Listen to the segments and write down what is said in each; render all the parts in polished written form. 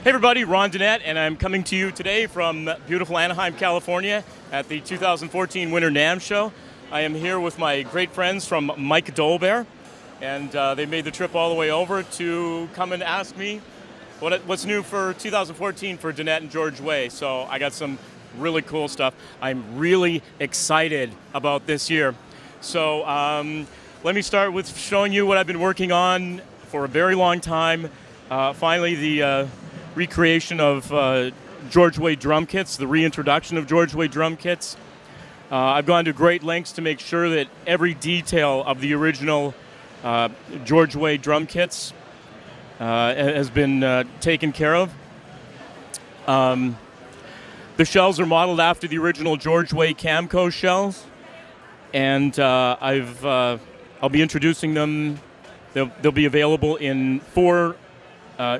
Hey everybody, Ron Dunnett, and I'm coming to you today from beautiful Anaheim, California at the 2014 Winter NAMM show. I am here with my great friends from Mike Dolbear, and they made the trip all the way over to come and ask me what's new for 2014 for Dunnett and George Way. So I got some really cool stuff. I'm really excited about this year. So let me start with showing you what I've been working on for a very long time. Finally, the recreation of George Way drum kits, the reintroduction of George Way drum kits. I've gone to great lengths to make sure that every detail of the original George Way drum kits has been taken care of. The shells are modeled after the original George Way Camco shells, and I'll be introducing them. They'll be available in 4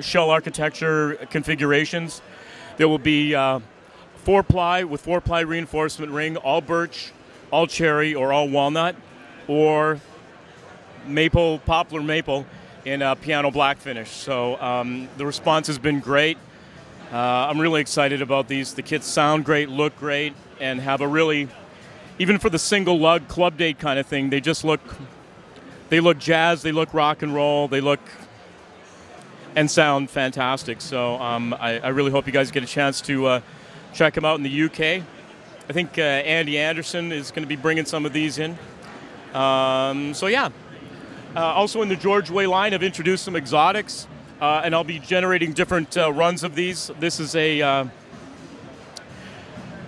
shell architecture configurations. There will be 4-ply with 4-ply reinforcement ring, all birch, all cherry, or all walnut, or maple, poplar maple in a piano black finish. So the response has been great. I'm really excited about these. The kits sound great, look great, and have a really, even for the single lug club date kind of thing, they look jazz, they look rock and roll, they look and sound fantastic. So I really hope you guys get a chance to check them out in the UK. I think Andy Anderson is going to be bringing some of these in. So yeah. Also in the George Way line, I've introduced some exotics, and I'll be generating different runs of these. This is a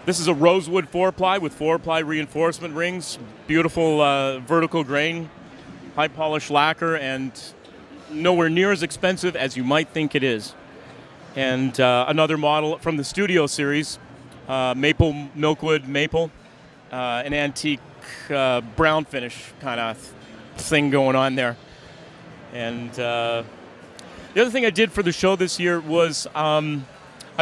rosewood 4-ply with 4-ply reinforcement rings, beautiful vertical grain, high polish lacquer, and nowhere near as expensive as you might think it is. And another model from the Studio series, maple, milkwood maple, an antique brown finish kind of thing going on there. And the other thing I did for the show this year was I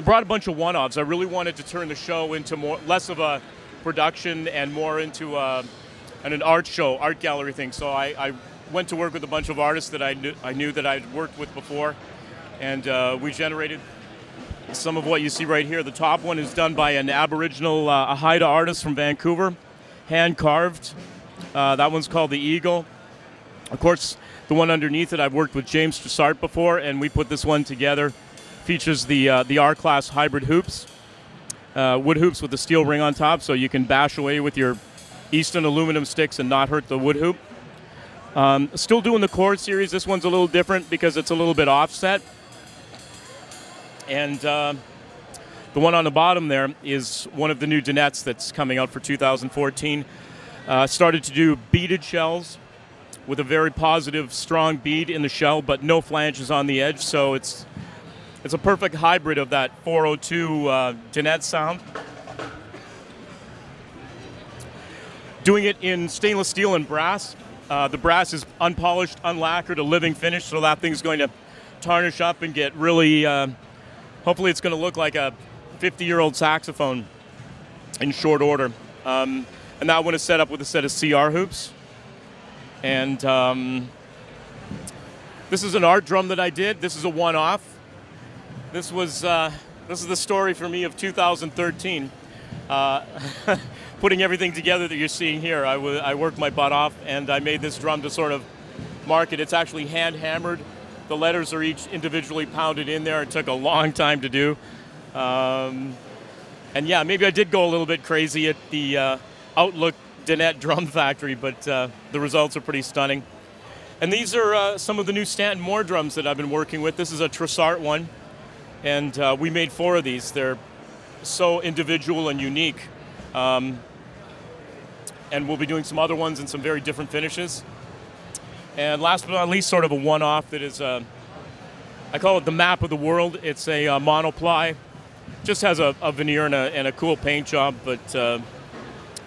brought a bunch of one-offs. I really wanted to turn the show into less of a production and more into an art show, art gallery thing. So I went to work with a bunch of artists that I knew that I'd worked with before, and we generated some of what you see right here. The top one is done by an Aboriginal Haida artist from Vancouver, hand-carved. That one's called the Eagle. Of course, the one underneath it, I've worked with James Stressart before, and we put this one together. Features the R-Class hybrid hoops, wood hoops with a steel ring on top, so you can bash away with your Easton aluminum sticks and not hurt the wood hoop. Still doing the chord series. This one's a little different because it's a little bit offset. And the one on the bottom there is one of the new Dunnetts that's coming out for 2014. Started to do beaded shells with a very positive, strong bead in the shell, but no flanges on the edge. So it's a perfect hybrid of that 402 Dunnett sound. Doing it in stainless steel and brass. The brass is unpolished, unlacquered, a living finish, so that thing's going to tarnish up and get really, hopefully it's going to look like a 50-year-old saxophone in short order. And that one is set up with a set of CR hoops. And this is an art drum that I did. This is a one-off. This is the story for me of 2013. Putting everything together that you're seeing here, I worked my butt off, and I made this drum to sort of mark it. It's actually hand-hammered. The letters are each individually pounded in there. It took a long time to do. And yeah, maybe I did go a little bit crazy at the Outlook Dunnett Drum Factory, but the results are pretty stunning. And these are some of the new Stanton Moore drums that I've been working with. This is a Stressart one, and we made 4 of these. They're so individual and unique. And we'll be doing some other ones in some very different finishes. And last but not least, sort of a one-off that is, I call it the map of the world. It's a monoply. Just has a veneer and a cool paint job, but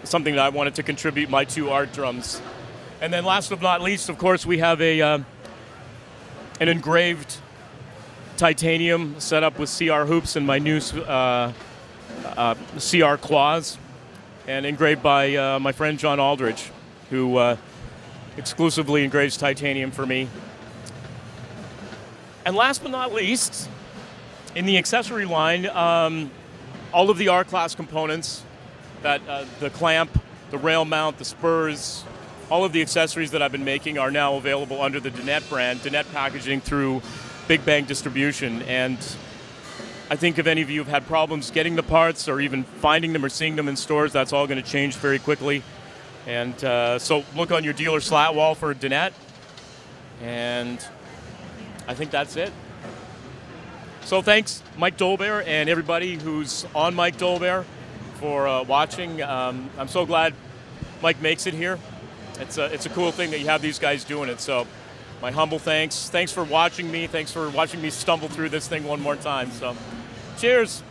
something that I wanted to contribute my 2 art drums. And then last but not least, of course, we have an engraved titanium set up with CR hoops and my new CR claws, and engraved by my friend John Aldridge, who exclusively engraves titanium for me. And last but not least, In the accessory line, all of the R-Class components, that the clamp, the rail mount, the spurs, all of the accessories that I've been making are now available under the Dunnett brand, Dunnett packaging through Big Bang Distribution. And I think if any of you have had problems getting the parts or even finding them or seeing them in stores, that's all going to change very quickly. And so look on your dealer slat wall for Dunnett. And I think that's it. So thanks, Mike Dolbear, and everybody who's on Mike Dolbear for watching. I'm so glad Mike makes it here. It's a cool thing that you have these guys doing it. So my humble thanks. Thanks for watching me. Thanks for watching me stumble through this thing one more time. So cheers.